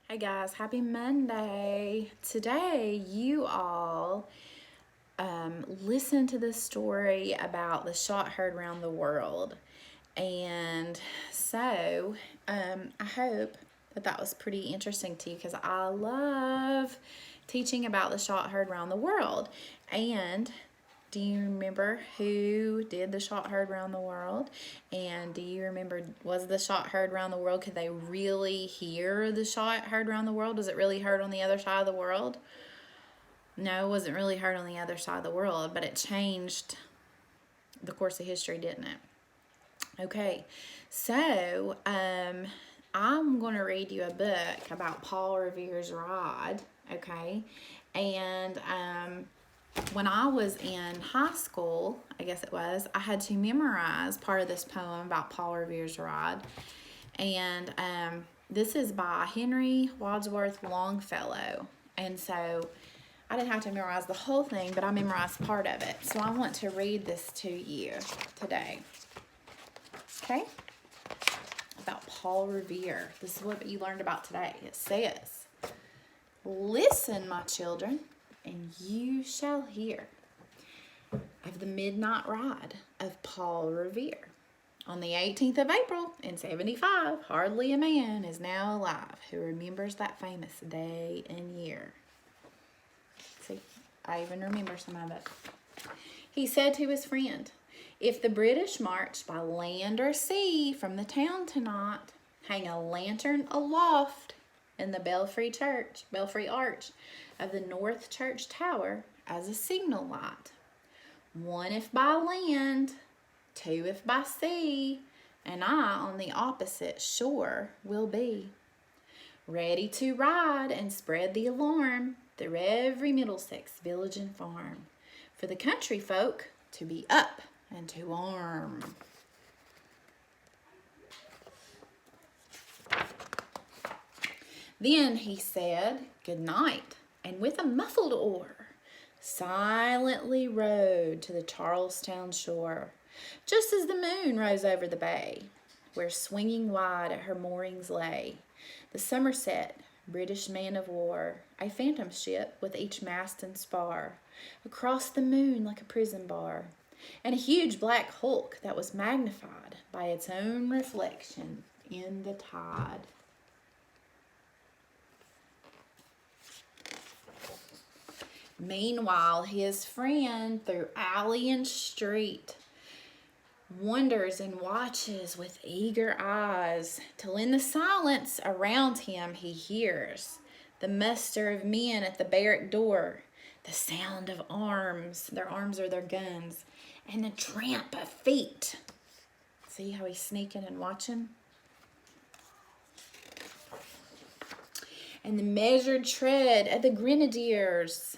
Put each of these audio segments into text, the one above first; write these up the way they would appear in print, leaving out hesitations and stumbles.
Hey guys, happy Monday. Today you all listen to this story about the shot heard around the world. And so I hope that was pretty interesting to you because I love teaching about the shot heard around the world. And do you remember who did the shot heard around the world? And do you remember, was the shot heard around the world? Could they really hear the shot heard around the world? Was it really heard on the other side of the world? No, it wasn't really heard on the other side of the world, but it changed the course of history, didn't it? Okay, so I'm going to read you a book about Paul Revere's rod, okay? And when I was in high school, I guess it was, I had to memorize part of this poem about Paul Revere's rod. And this is by Henry Wadsworth Longfellow. And so I didn't have to memorize the whole thing, but I memorized part of it. So I want to read this to you today. Okay? About Paul Revere. This is what you learned about today. It says, "Listen, my children, and you shall hear of the midnight ride of Paul Revere. On the 18th of April in 75, hardly a man is now alive who remembers that famous day and year." See, I even remember some of it. He said to his friend, "If the British march by land or sea from the town tonight, hang a lantern aloft in the belfry arch of the North Church Tower as a signal light. One if by land, two if by sea, and I on the opposite shore will be, ready to ride and spread the alarm through every Middlesex village and farm, for the country folk to be up and to arm." Then he said good night, and with a muffled oar silently rowed to the Charlestown shore, just as the moon rose over the bay, where swinging wide at her moorings lay the Somerset British man of war, a phantom ship with each mast and spar across the moon like a prison bar, and a huge black hulk that was magnified by its own reflection in the tide. Meanwhile, his friend through alley and street wonders and watches with eager eyes, till in the silence around him he hears the muster of men at the barrack door, the sound of arms, their arms are their guns, and the tramp of feet. See how he's sneaking and watching? And the measured tread of the grenadiers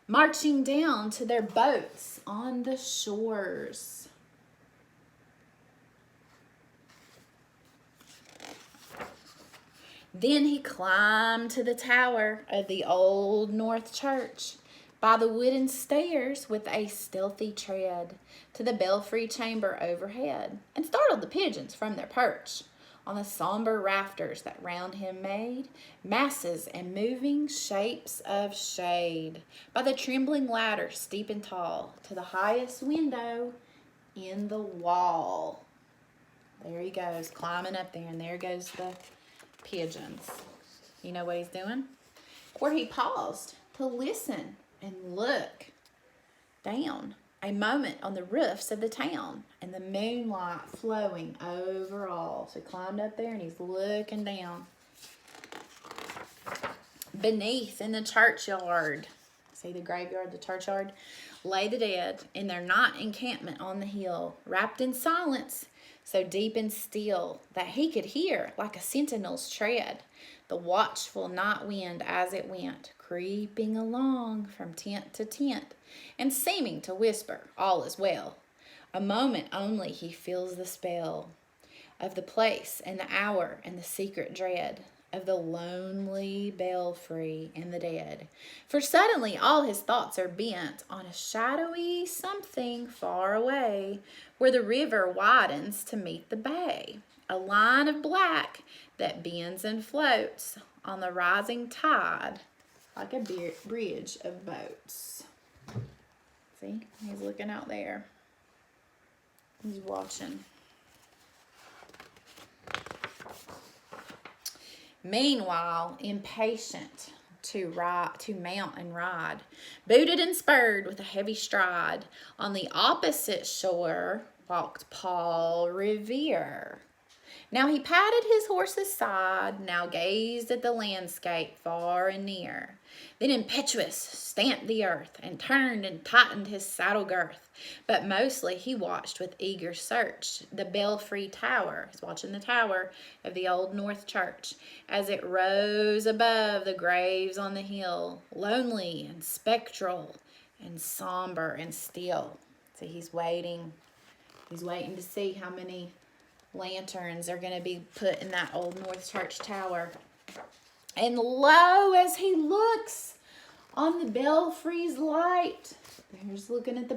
marching down to their boats on the shores. Then he climbed to the tower of the old North Church, by the wooden stairs with a stealthy tread, to the belfry chamber overhead, and startled the pigeons from their perch on the somber rafters that round him made masses and moving shapes of shade, by the trembling ladder steep and tall to the highest window in the wall. There he goes, climbing up there, and there goes the pigeons. You know what he's doing? Where he paused to listen and look down a moment on the roofs of the town, and the moonlight flowing over all. So he climbed up there and he's looking down. Beneath in the churchyard, see the graveyard, the churchyard, lay the dead in their night encampment on the hill, wrapped in silence so deep and still that he could hear, like a sentinel's tread, the watchful night wind as it went, creeping along from tent to tent, and seeming to whisper, all is well. A moment only he feels the spell of the place and the hour and the secret dread of the lonely belfry and the dead. For suddenly all his thoughts are bent on a shadowy something far away, where the river widens to meet the bay, a line of black that bends and floats on the rising tide like a bridge of boats. See, he's looking out there. He's watching. Meanwhile, impatient to mount and ride, booted and spurred with a heavy stride, on the opposite shore walked Paul Revere. Now he patted his horse's side, now gazed at the landscape far and near. Then impetuous stamped the earth, and turned and tightened his saddle girth. But mostly he watched with eager search the belfry tower. He's watching the tower of the old North Church as it rose above the graves on the hill, lonely and spectral and somber and still. So he's waiting. He's waiting to see how many lanterns are going to be put in that old North Church tower. And lo, as he looks on the belfry's light, there's looking at the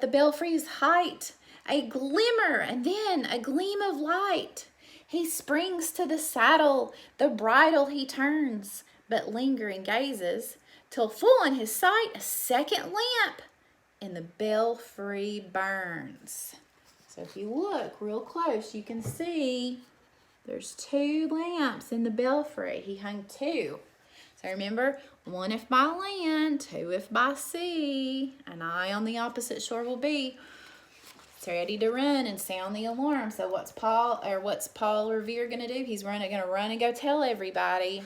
belfry's height, a glimmer and then a gleam of light. He springs to the saddle, the bridle he turns, but lingering gazes, till full in his sight a second lamp in the belfry burns. So if you look real close, you can see there's 2 lamps in the belfry. He hung 2. So remember, 1 if by land, 2 if by sea. An eye on the opposite shore will be. It's ready to run and sound the alarm. So what's Paul Revere gonna do? He's gonna run and go tell everybody.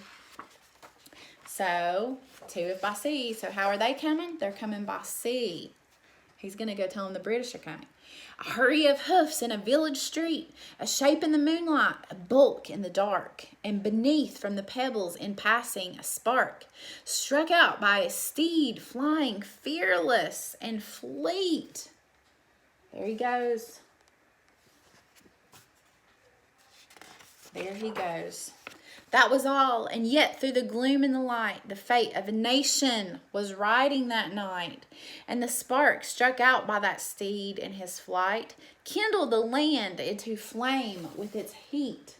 So 2 if by sea. So how are they coming? They're coming by sea. He's gonna go tell them the British are coming. A hurry of hoofs in a village street, a shape in the moonlight, a bulk in the dark, and beneath from the pebbles in passing a spark, struck out by a steed flying fearless and fleet. There he goes. There he goes. That was all, and yet through the gloom and the light, the fate of a nation was riding that night, and the spark struck out by that steed in his flight kindled the land into flame with its heat.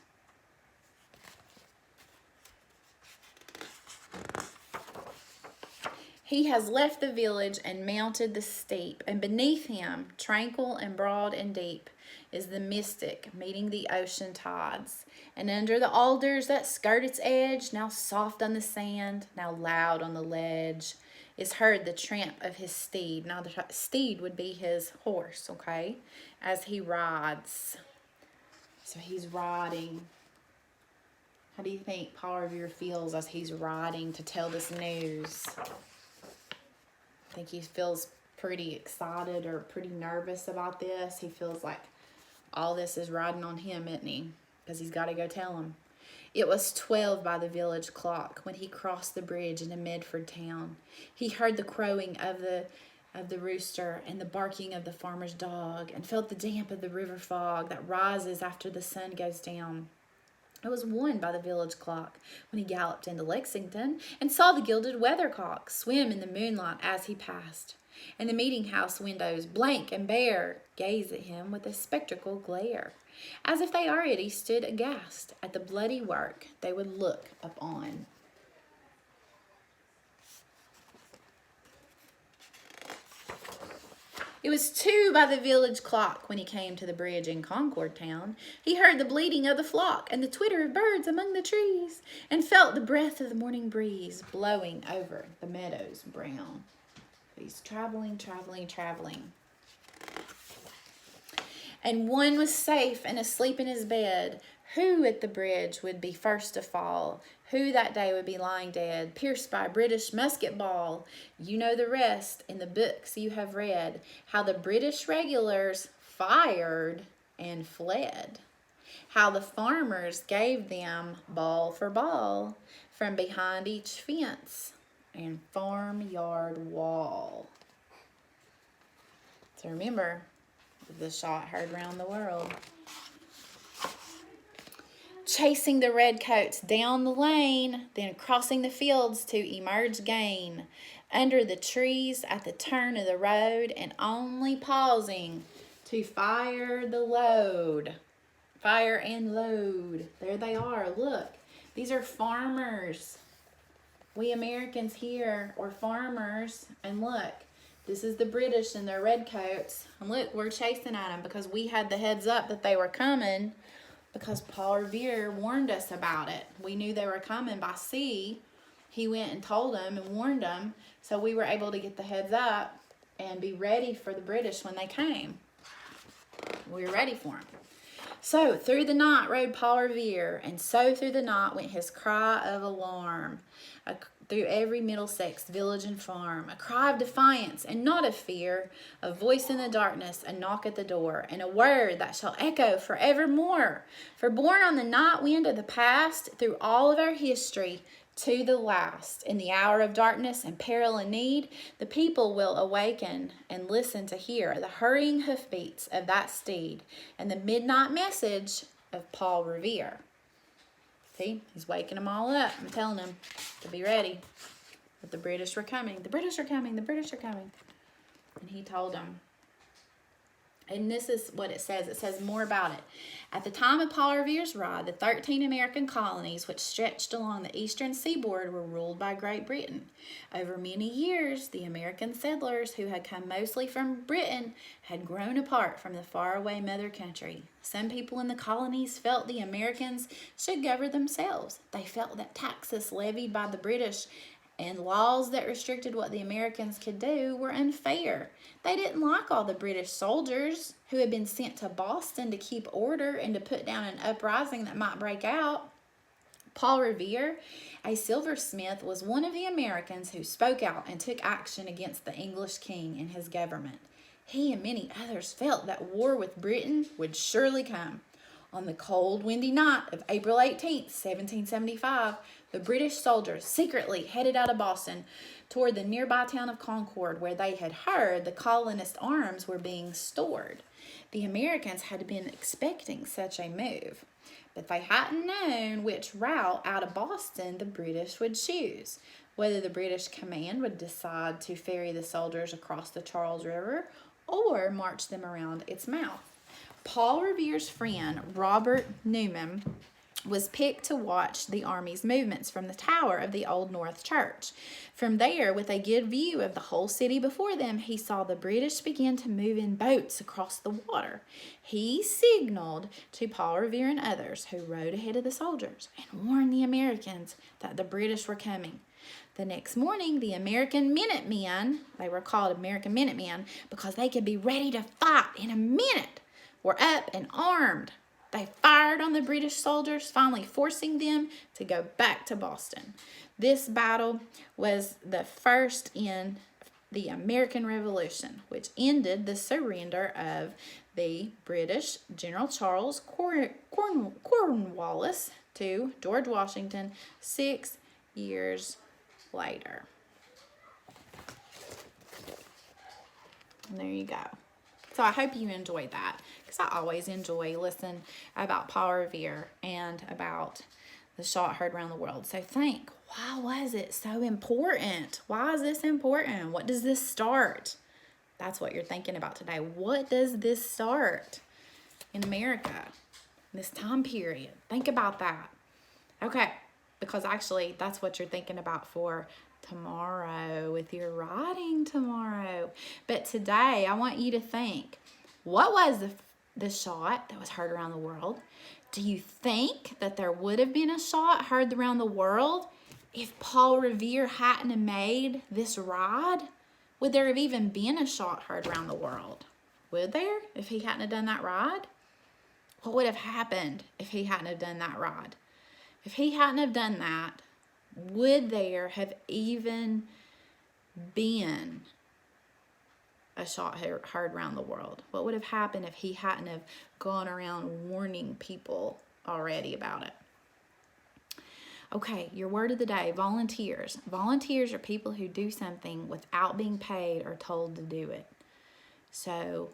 He has left the village and mounted the steep, and beneath him, tranquil and broad and deep, is the mystic meeting the ocean tides. And under the alders that skirt its edge, now soft on the sand, now loud on the ledge, is heard the tramp of his steed. Now the steed would be his horse, okay, as he rides. So he's riding. How do you think Paul Revere feels as he's riding to tell this news? I think he feels pretty excited or pretty nervous about this. He feels like all this is riding on him, isn't he? Because he's got to go tell him. It was 12 by the village clock when he crossed the bridge into Medford town. He heard the crowing of the rooster and the barking of the farmer's dog, and felt the damp of the river fog that rises after the sun goes down. It was 1 by the village clock when he galloped into Lexington and saw the gilded weathercock swim in the moonlight as he passed, and the meeting house windows, blank and bare, gaze at him with a spectral glare, as if they already stood aghast at the bloody work they would look upon. It was 2 by the village clock when he came to the bridge in Concord town. He heard the bleating of the flock and the twitter of birds among the trees, and felt the breath of the morning breeze blowing over the meadows brown. He's traveling. And 1 was safe and asleep in his bed. Who at the bridge would be first to fall? Who that day would be lying dead, pierced by a British musket ball? You know the rest in the books you have read, how the British regulars fired and fled, how the farmers gave them ball for ball from behind each fence and farmyard wall. So remember, the shot heard round the world. Chasing the redcoats down the lane, then crossing the fields to emerge gain, under the trees at the turn of the road, and only pausing to fire the load. Fire and load. There they are. Look, these are farmers. We Americans here are farmers. And look, this is the British in their red coats. And look, we're chasing at them because we had the heads up that they were coming because Paul Revere warned us about it. We knew they were coming by sea. He went and told them and warned them. So we were able to get the heads up and be ready for the British when they came. We were ready for them. So through the night rode Paul Revere, and so through the night went his cry of alarm, through every Middlesex village and farm, a cry of defiance and not of fear, a voice in the darkness, a knock at the door, and a word that shall echo forevermore. For born on the night wind of the past, through all of our history, to the last, in the hour of darkness and peril and need, the people will awaken and listen to hear the hurrying hoofbeats of that steed and the midnight message of Paul Revere. See, he's waking them all up and telling them to be ready. That the British were coming. The British are coming. The British are coming. And he told them. And this is what it says. It says more about it. At the time of Paul Revere's ride, the 13 American colonies which stretched along the eastern seaboard were ruled by Great Britain. Over many years, the American settlers, who had come mostly from Britain, had grown apart from the faraway mother country. Some people in the colonies felt the Americans should govern themselves. They felt that taxes levied by the British and laws that restricted what the Americans could do were unfair. They didn't like all the British soldiers who had been sent to Boston to keep order and to put down an uprising that might break out. Paul Revere, a silversmith, was one of the Americans who spoke out and took action against the English king and his government. He and many others felt that war with Britain would surely come. On the cold, windy night of April 18th, 1775, the British soldiers secretly headed out of Boston toward the nearby town of Concord, where they had heard the colonist arms were being stored. The Americans had been expecting such a move, but they hadn't known which route out of Boston the British would choose, whether the British command would decide to ferry the soldiers across the Charles River or march them around its mouth. Paul Revere's friend, Robert Newman, was picked to watch the army's movements from the tower of the Old North Church. From there, with a good view of the whole city before them, he saw the British begin to move in boats across the water. He signaled to Paul Revere and others who rode ahead of the soldiers and warned the Americans that the British were coming. The next morning, the American Minutemen, they were called American Minutemen because they could be ready to fight in a minute, were up and armed. They fired on the British soldiers, finally forcing them to go back to Boston. This battle was the first in the American Revolution, which ended the surrender of the British General Charles Cornwallis to George Washington 6 years later. And there you go. So I hope you enjoyed that, because I always enjoy listening about Paul Revere and about the shot heard around the world. So think, why was it so important? Why is this important? What does this start? That's what you're thinking about today. What does this start in America, in this time period? Think about that. Okay, because actually that's what you're thinking about for tomorrow with your writing tomorrow. But today I want you to think, what was the shot that was heard around the world? Do you think that there would have been a shot heard around the world if Paul Revere hadn't have made this ride? Would there have even been a shot heard around the world? Would there, if he hadn't have done that ride? What would have happened if he hadn't have done that ride? If he hadn't have done that, would there have even been a shot heard around the world? What would have happened if he hadn't have gone around warning people already about it? Okay, your word of the day, volunteers. Volunteers are people who do something without being paid or told to do it. So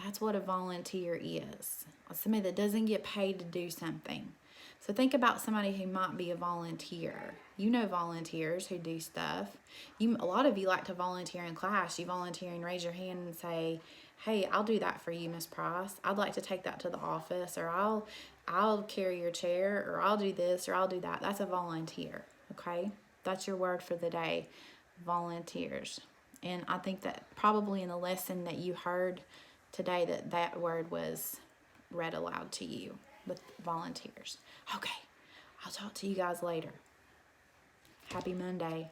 that's what a volunteer is. Somebody that doesn't get paid to do something. So think about somebody who might be a volunteer. You know volunteers who do stuff. A lot of you like to volunteer in class. You volunteer and raise your hand and say, hey, I'll do that for you, Miss Price. I'd like to take that to the office, or I'll carry your chair, or I'll do this, or I'll do that. That's a volunteer, okay? That's your word for the day, volunteers. And I think that probably in the lesson that you heard today, that word was read aloud to you with volunteers. Okay, I'll talk to you guys later. Happy Monday.